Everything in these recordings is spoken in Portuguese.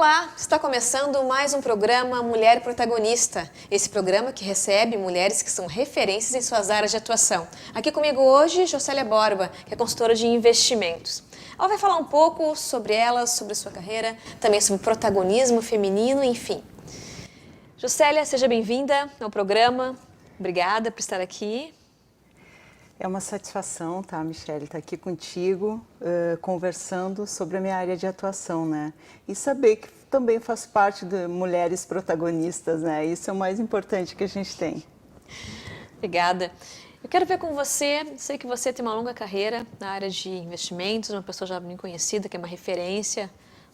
Olá, está começando mais um programa Mulher Protagonista. Esse programa que recebe mulheres que são referências em suas áreas de atuação. Aqui comigo hoje, Jocélia Borba, que é consultora de investimentos. Ela vai falar um pouco sobre ela, sobre sua carreira, também sobre protagonismo feminino, enfim. Jocélia, seja bem-vinda ao programa. Obrigada por estar aqui. É uma satisfação, tá, Michele, estar aqui contigo, conversando sobre a minha área de atuação, né? E saber que também faço parte de mulheres protagonistas, né? Isso é o mais importante que a gente tem. Obrigada. Eu quero ver com você, sei que você tem uma longa carreira na área de investimentos, uma pessoa já bem conhecida, que é uma referência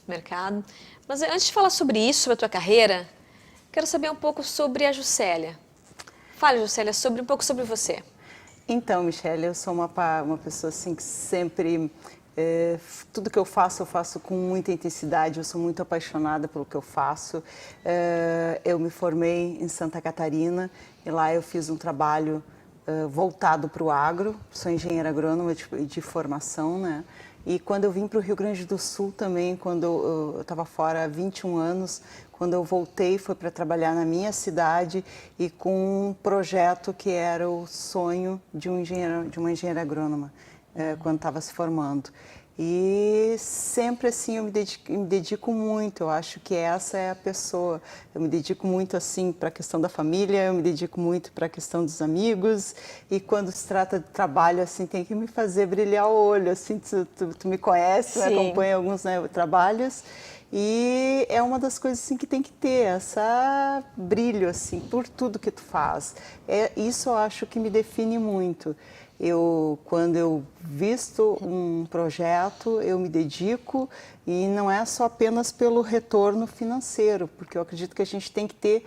no mercado. Mas antes de falar sobre isso, sobre a tua carreira, quero saber um pouco sobre a Jocélia. Fale, Jocélia, um pouco sobre você. Então, Michele, eu sou uma pessoa assim que sempre, tudo que eu faço com muita intensidade, eu sou muito apaixonada pelo que eu faço. Eu me formei em Santa Catarina e lá eu fiz um trabalho voltado para o agro, sou engenheira agrônoma de formação, né? E quando eu vim para o Rio Grande do Sul também, quando eu estava fora há 21 anos, quando eu voltei foi para trabalhar na minha cidade e com um projeto que era o sonho de uma engenheira agrônoma, quando estava se formando. E sempre assim eu me dedico muito, eu acho que essa é a pessoa. Eu me dedico muito assim para a questão da família, eu me dedico muito para a questão dos amigos e quando se trata de trabalho assim tem que me fazer brilhar o olho, assim, tu me conhece, me acompanha alguns, né, trabalhos. E é uma das coisas assim que tem que ter, essa brilho assim por tudo que tu faz. Isso eu acho que me define muito. Quando eu visto um projeto, eu me dedico e não é só apenas pelo retorno financeiro, porque eu acredito que a gente tem que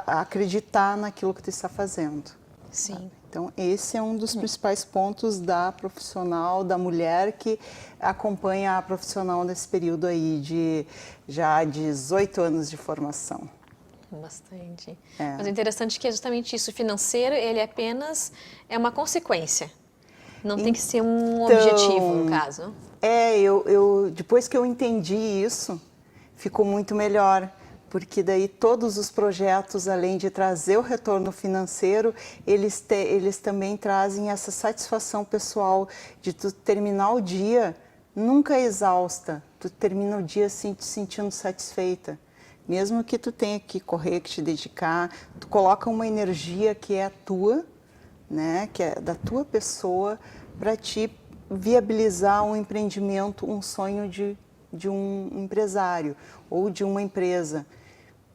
acreditar naquilo que tu está fazendo. Sim. Então, esse é um dos principais pontos da profissional, da mulher que acompanha a profissional nesse período aí de já 18 anos de formação. Bastante. Mas o interessante é que é justamente isso, o financeiro, ele apenas é uma consequência. Não tem que ser um objetivo, no caso. Depois que eu entendi isso, ficou muito melhor. Porque daí todos os projetos, além de trazer o retorno financeiro, eles também trazem essa satisfação pessoal de tu terminar o dia nunca exausta. Tu termina o dia assim, te sentindo satisfeita. Mesmo que tu tenha que correr, que te dedicar, tu coloca uma energia que é tua, né, que é da tua pessoa, para te viabilizar um empreendimento, um sonho de um empresário ou de uma empresa.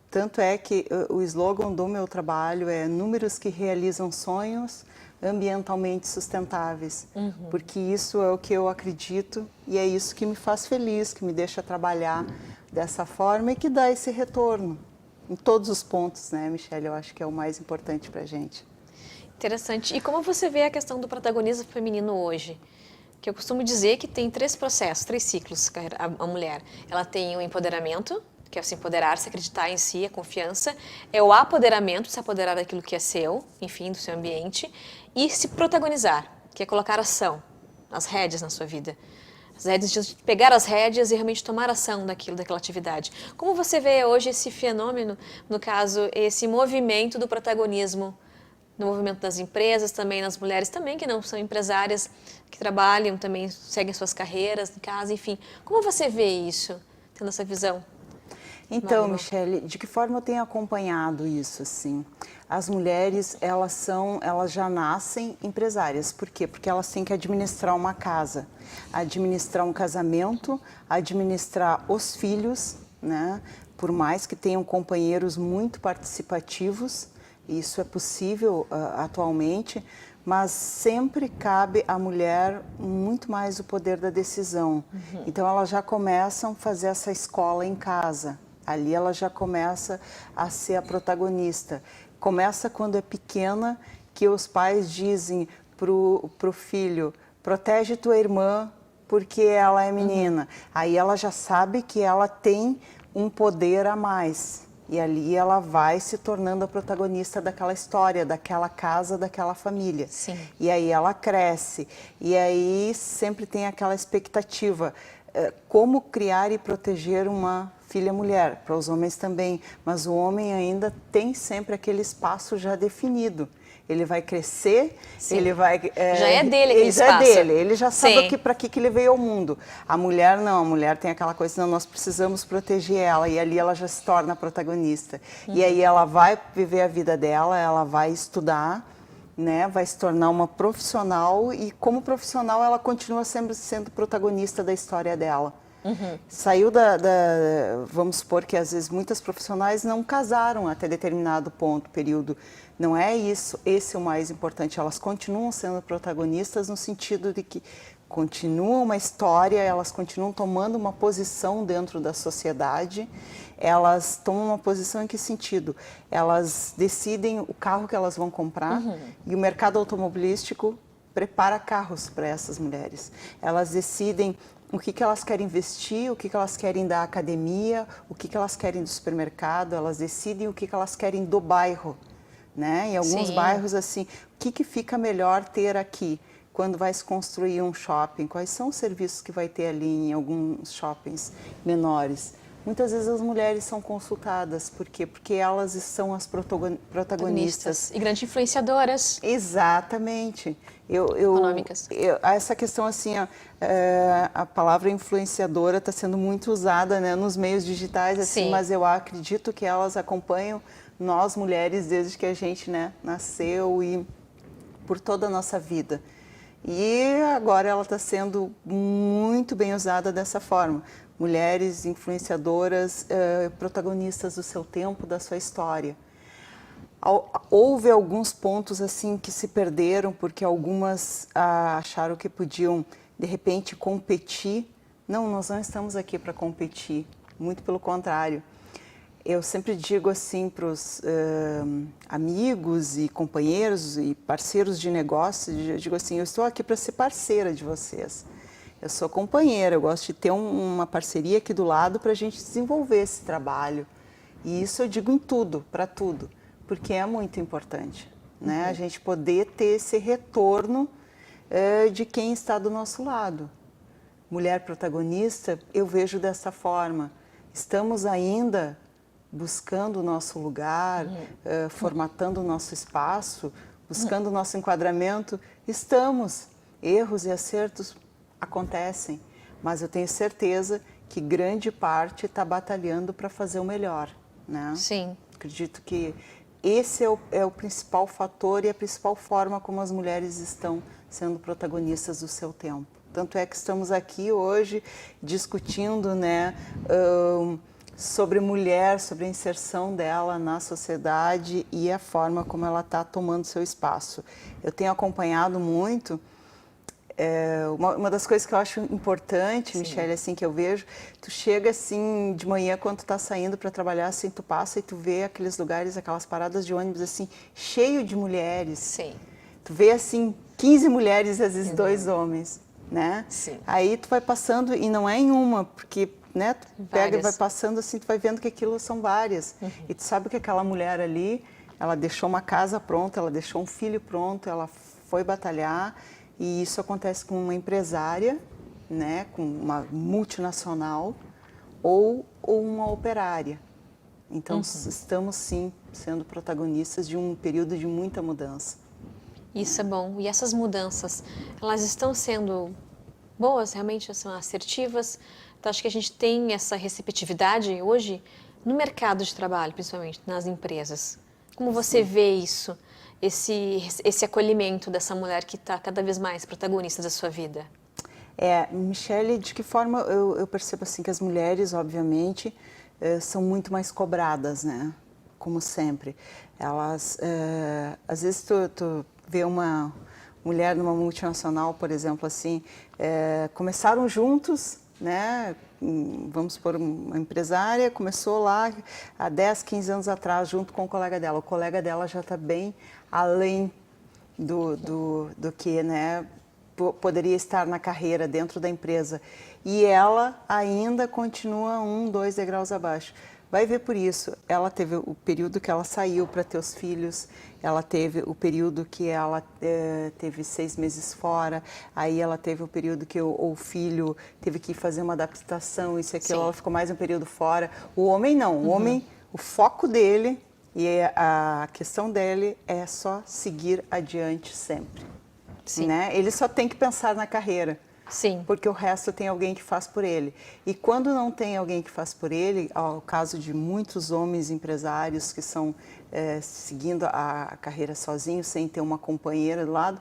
Tanto é que o slogan do meu trabalho é números que realizam sonhos ambientalmente sustentáveis, porque isso é o que eu acredito e é isso que me faz feliz, que me deixa trabalhar dessa forma e que dá esse retorno em todos os pontos, né, Michele? Eu acho que é o mais importante para a gente. Interessante. E como você vê a questão do protagonismo feminino hoje? Que eu costumo dizer que tem 3 processos, 3 ciclos a mulher. Ela tem o empoderamento, que é se empoderar, se acreditar em si, a confiança. É o apoderamento, se apoderar daquilo que é seu, enfim, do seu ambiente. E se protagonizar, que é colocar ação, as rédeas na sua vida. As rédeas de pegar as rédeas e realmente tomar ação daquela atividade. Como você vê hoje esse fenômeno, no caso, esse movimento do protagonismo no movimento das empresas, também nas mulheres também que não são empresárias, que trabalham, também seguem suas carreiras em casa, enfim. Como você vê isso, tendo essa visão? Então, Michele, de que forma eu tenho acompanhado isso, assim? As mulheres, elas já nascem empresárias. Por quê? Porque elas têm que administrar uma casa, administrar um casamento, administrar os filhos, né? Por mais que tenham companheiros muito participativos, isso é possível atualmente, mas sempre cabe à mulher muito mais o poder da decisão. Então, elas já começam a fazer essa escola em casa. Ali ela já começa a ser a protagonista. Começa quando é pequena, que os pais dizem pro filho, protege tua irmã porque ela é menina. Aí ela já sabe que ela tem um poder a mais. E ali ela vai se tornando a protagonista daquela história, daquela casa, daquela família. Sim. E aí ela cresce. E aí sempre tem aquela expectativa. Como criar e proteger uma filha mulher, para os homens também, mas o homem ainda tem sempre aquele espaço já definido. Ele vai crescer, Sim. ele vai... Já é dele aquele já espaço. É dele, ele já sabe Sim. para que ele veio ao mundo. A mulher não, a mulher tem aquela coisa, não, nós precisamos proteger ela, e ali ela já se torna a protagonista. E aí ela vai viver a vida dela, ela vai estudar, né, vai se tornar uma profissional, e como profissional ela continua sempre sendo protagonista da história dela. Saiu vamos supor que às vezes muitas profissionais não casaram até determinado ponto, período. Não é isso, esse é o mais importante. Elas continuam sendo protagonistas no sentido de que continuam uma história, elas continuam tomando uma posição dentro da sociedade. Elas tomam uma posição em que sentido? Elas decidem o carro que elas vão comprar e o mercado automobilístico prepara carros para essas mulheres. Elas decidem o que elas querem investir, o que elas querem da academia, o que elas querem do supermercado, elas decidem o que elas querem do bairro, né? Em alguns Sim. bairros, assim, o que fica melhor ter aqui? Quando vai se construir um shopping, quais são os serviços que vai ter ali em alguns shoppings menores? Muitas vezes as mulheres são consultadas, por quê? Porque elas são as protagonistas. E grandes influenciadoras. Exatamente. Econômicas. Essa questão, assim, a palavra influenciadora está sendo muito usada, né, nos meios digitais, assim, Sim. mas eu acredito que elas acompanham nós mulheres desde que a gente, né, nasceu e por toda a nossa vida. E agora ela está sendo muito bem usada dessa forma. Mulheres influenciadoras, protagonistas do seu tempo, da sua história. Houve alguns pontos assim que se perderam porque algumas acharam que podiam de repente competir. Não, nós não estamos aqui para competir, muito pelo contrário. Eu sempre digo assim para os amigos e companheiros e parceiros de negócio, eu digo assim, eu estou aqui para ser parceira de vocês. Eu sou companheira, eu gosto de ter uma parceria aqui do lado para a gente desenvolver esse trabalho. E isso eu digo em tudo, para tudo, porque é muito importante, né? A gente poder ter esse retorno de quem está do nosso lado. Mulher protagonista, eu vejo dessa forma. Estamos ainda buscando o nosso lugar, formatando o nosso espaço, buscando o nosso enquadramento. Estamos. Erros e acertos acontecem, mas eu tenho certeza que grande parte está batalhando para fazer o melhor, né? Sim. Acredito que esse é o principal fator e a principal forma como as mulheres estão sendo protagonistas do seu tempo. Tanto é que estamos aqui hoje discutindo, né, sobre mulher, sobre a inserção dela na sociedade e a forma como ela está tomando seu espaço. Eu tenho acompanhado muito. Uma das coisas que eu acho importante, Michele, assim, que eu vejo, tu chega assim de manhã quando tu tá saindo para trabalhar, assim, tu passa e tu vê aqueles lugares, aquelas paradas de ônibus assim, cheio de mulheres. Sim. Tu vê assim 15 mulheres e às vezes 2 homens, né? Sim. Aí tu vai passando e não é em uma, porque, né, tu pega e vai Várias. passando assim, tu vai vendo que aquilo são várias. E tu sabe que aquela mulher ali, ela deixou uma casa pronta, ela deixou um filho pronto, ela foi batalhar. E isso acontece com uma empresária, né, com uma multinacional ou uma operária. Então, estamos sim sendo protagonistas de um período de muita mudança. Isso é bom. E essas mudanças, elas estão sendo boas, realmente são assertivas? Então, acho que a gente tem essa receptividade hoje no mercado de trabalho, principalmente nas empresas. Como você vê isso? Esse acolhimento dessa mulher que está cada vez mais protagonista da sua vida? Michele, de que forma eu percebo assim que as mulheres, obviamente, são muito mais cobradas, né? Como sempre. Elas, às vezes tu vê uma mulher numa multinacional, por exemplo, assim, começaram juntos, né? Vamos supor, uma empresária começou lá há 10, 15 anos atrás, junto com o colega dela. O colega dela já está bem além do que, né, poderia estar na carreira dentro da empresa. E ela ainda continua 1, 2 degraus abaixo. vai ver por isso. Ela teve o período que ela saiu para ter os filhos, ela teve o período que ela teve 6 meses fora, aí ela teve o período que o filho teve que fazer uma adaptação, isso e aquilo, ela ficou mais um período fora. O homem não, o homem, o foco dele e a questão dele é só seguir adiante sempre. Sim. Né? Ele só tem que pensar na carreira. Sim. Porque o resto tem alguém que faz por ele. E quando não tem alguém que faz por ele, ao caso de muitos homens empresários que estão seguindo a carreira sozinhos, sem ter uma companheira do lado,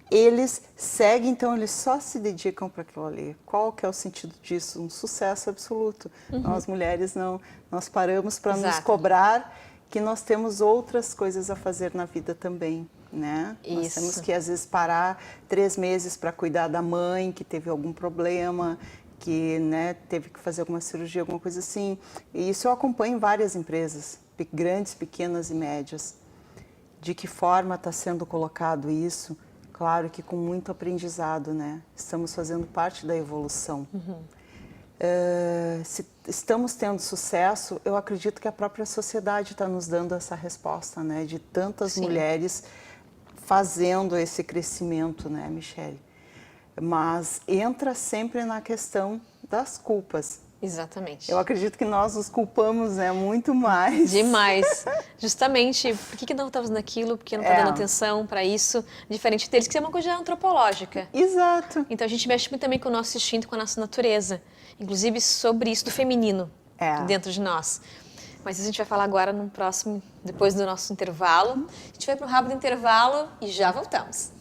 eles seguem, então eles só se dedicam para aquilo ali. Qual que é o sentido disso? Um sucesso absoluto. Nós mulheres não, nós paramos para nos cobrar que nós temos outras coisas a fazer na vida também. Né? Nós temos que, às vezes, parar 3 meses para cuidar da mãe que teve algum problema, que né, teve que fazer alguma cirurgia, alguma coisa assim. E isso eu acompanho em várias empresas, grandes, pequenas e médias. De que forma está sendo colocado isso? Claro que com muito aprendizado, né? Estamos fazendo parte da evolução. Se estamos tendo sucesso, eu acredito que a própria sociedade está nos dando essa resposta, né? De tantas mulheres fazendo esse crescimento, né, Michele? Mas entra sempre na questão das culpas. Exatamente. Eu acredito que nós nos culpamos, né, muito mais. Demais. Justamente, por que não está fazendo aquilo? Por que não está dando atenção para isso? Diferente deles, que é uma coisa antropológica. Exato. Então a gente mexe muito também com o nosso instinto, com a nossa natureza. Inclusive sobre isso do feminino dentro de nós. Mas isso a gente vai falar agora no próximo, depois do nosso intervalo. A gente vai para um rápido intervalo e já voltamos.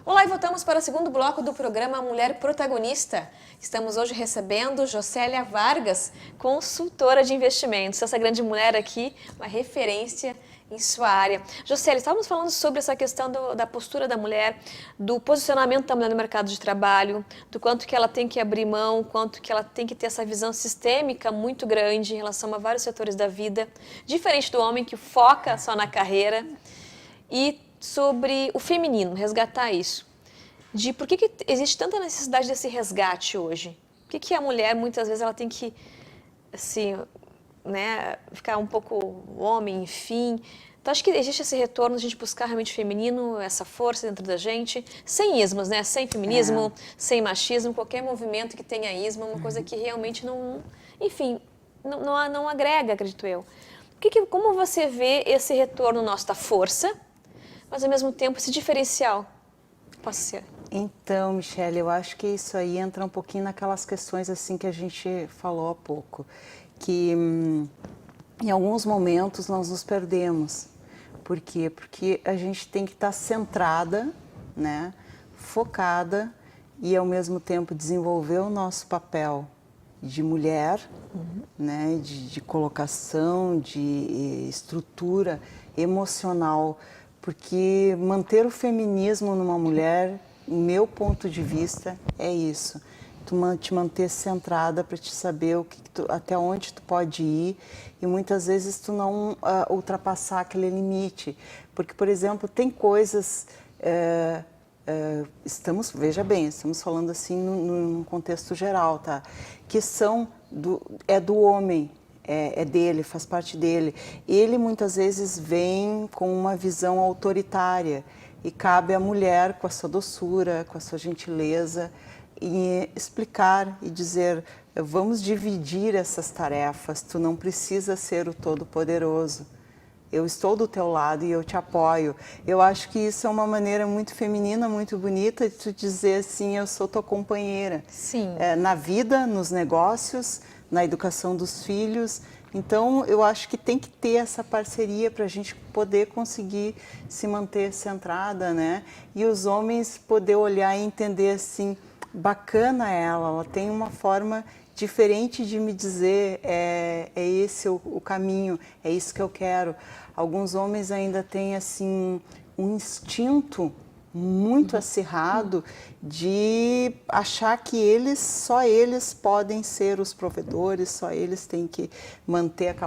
Olá e voltamos para o segundo bloco do programa Mulher Protagonista. Estamos hoje recebendo Jocélia Vargas, consultora de investimentos. Essa grande mulher aqui, uma referência em sua área. Jocélia, estávamos falando sobre essa questão da postura da mulher, do posicionamento da mulher no mercado de trabalho, do quanto que ela tem que abrir mão, quanto que ela tem que ter essa visão sistêmica muito grande em relação a vários setores da vida, diferente do homem que foca só na carreira, e sobre o feminino, resgatar isso. De por que existe tanta necessidade desse resgate hoje? Por que a mulher, muitas vezes, ela tem que, assim, né, ficar um pouco homem, enfim. Então, acho que existe esse retorno, a gente buscar realmente feminino, essa força dentro da gente, sem ismos, né? Sem feminismo, sem machismo, qualquer movimento que tenha ismo, é uma coisa que realmente não, enfim, não agrega, acredito eu. Como você vê esse retorno nosso da força, mas ao mesmo tempo esse diferencial? Pode ser. Então, Michele, eu acho que isso aí entra um pouquinho naquelas questões assim que a gente falou há pouco, que em alguns momentos nós nos perdemos. Por quê? Porque a gente tem que estar centrada, né, focada e ao mesmo tempo desenvolver o nosso papel de mulher, né, de colocação, de estrutura emocional, porque manter o feminismo numa mulher, no meu ponto de vista, é isso. Te manter centrada para te saber até onde tu pode ir e muitas vezes tu não ultrapassar aquele limite. Porque, por exemplo, tem coisas... veja bem, estamos falando assim num contexto geral, tá? Que são do homem. É dele, faz parte dele. Ele muitas vezes vem com uma visão autoritária e cabe à mulher, com a sua doçura, com a sua gentileza, e explicar e dizer, vamos dividir essas tarefas, tu não precisa ser o todo-poderoso. Eu estou do teu lado e eu te apoio. Eu acho que isso é uma maneira muito feminina, muito bonita de tu dizer assim, eu sou tua companheira. Sim. Na vida, nos negócios, na educação dos filhos. Então, eu acho que tem que ter essa parceria para a gente poder conseguir se manter centrada, né? E os homens poder olhar e entender assim, bacana ela tem uma forma diferente de me dizer, é esse o caminho, é isso que eu quero. Alguns homens ainda têm assim um instinto muito acirrado de achar que só eles podem ser os provedores, só eles têm que manter aquela